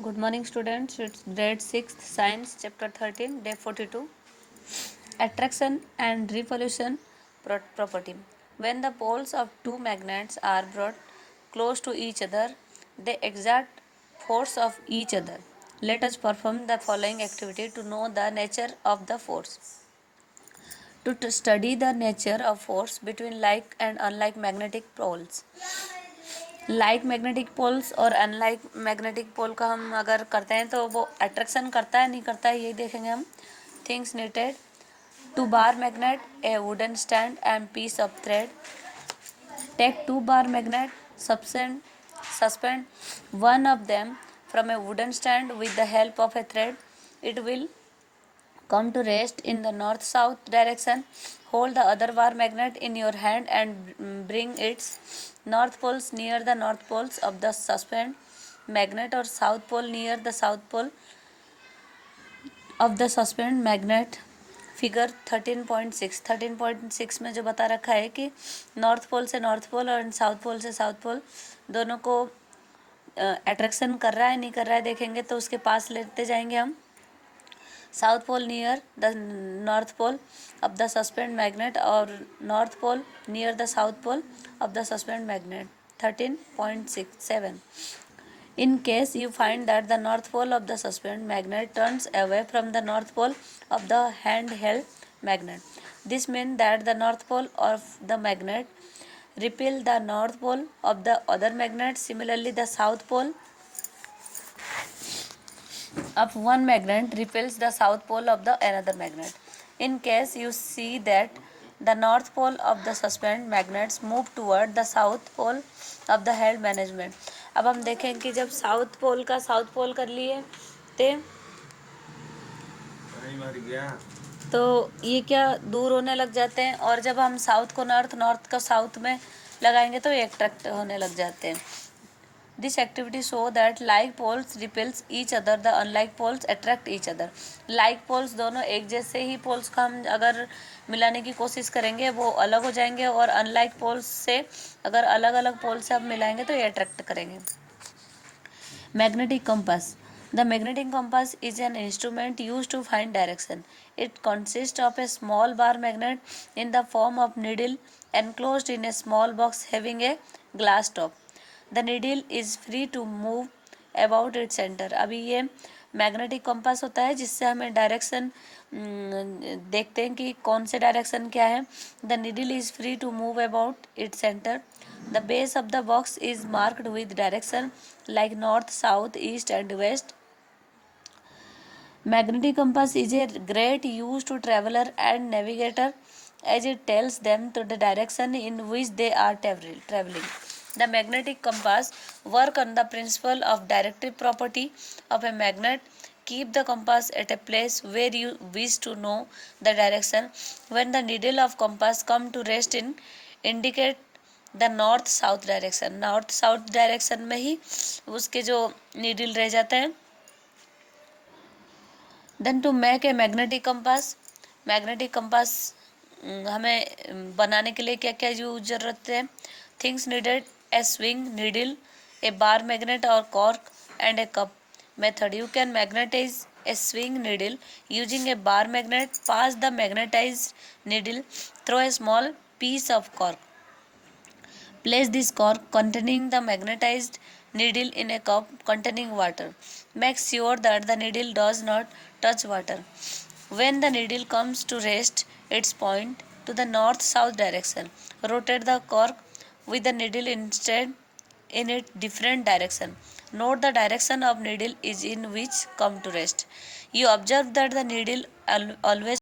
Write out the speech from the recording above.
Good morning, students. It's grade 6th science chapter 13 day 42 attraction and repulsion property. When the poles of two magnets are brought close to each other, they exert force of each other. Let us perform the following activity to know the nature of the force. To study the nature of force between like and unlike magnetic poles. Like magnetic poles और unlike magnetic pole का हम अगर करते हैं तो वो attraction करता है नहीं करता है, ये देखेंगे हम. Things needed: 2 bar magnet, a wooden stand and piece of thread. Take 2 bar magnet, suspend one of them from a wooden stand with the help of a thread. It will come to rest in the north-south direction. Hold the other bar magnet in your hand and bring its north poles near the north poles of the suspend magnet or south pole near the south pole of the suspend magnet. Figure 13.6 में जो बता रखा है कि north pole से north pole और south pole से south pole दोनों को अट्रैक्शन कर रहा है नहीं कर रहा है देखेंगे, तो उसके पास लेते जाएंगे हम. South pole near the north pole of the suspend magnet और north pole near the south pole of the suspend magnet. 13.67 In case you find that the north pole of the suspended magnet turns away from the north pole of the handheld magnet, this means that the north pole of the magnet repel the north pole of the other magnet. Similarly, the south pole of one magnet repels the south pole of the another magnet. In case you see that the north pole of the suspended magnets move toward the south pole of the held management. अब हम देखें कि जब south pole का south pole कर लिए तो ये क्या दूर होने लग जाते हैं, और जब हम साउथ को नॉर्थ नॉर्थ को साउथ में लगाएंगे तो ये अट्रैक्ट होने लग जाते हैं. This activity show that like poles repels each other, the unlike poles attract each other. Like poles दोनों एक जैसे ही poles का हम अगर मिलाने की कोशिश करेंगे वो अलग हो जाएंगे, और unlike poles से अगर अलग अलग poles से हम मिलाएंगे तो ये अट्रैक्ट करेंगे. Magnetic compass. The magnetic compass is an instrument used to find direction. It consists of a small bar magnet in the form of needle enclosed in a small box having a glass top. The needle is free to move about its center. अभी ये magnetic compass होता है जिससे हमें direction देखते हैं कि कौन से डायरेक्शन क्या है. The needle is free to move about its centre. The base of the box is marked with direction like north, south, east and west. Magnetic compass is a great use to traveler and navigator as it tells them to the direction in which they are traveling. The magnetic compass work on the principle of directive property of a magnet. Keep the compass at a place where you wish to know the direction. When the needle of compass come to rest in, indicate the north south direction. North south direction में ही उसके जो needle रह जाते हैं. Then to make a magnetic compass. Magnetic compass हमें बनाने के लिए क्या क्या ज़रूरत है. Things needed: a swing needle, a bar magnet और cork and a cup. Method: you can magnetise a swing needle using a bar magnet. Pass the magnetised needle through a small piece of cork. Place this cork containing the magnetized needle in a cup containing water. Make sure that the needle does not touch water. When the needle comes to rest its point to the north-south direction, rotate the cork with the needle instead in a different direction. Note the direction of needle is in which come to rest. You observe that the needle always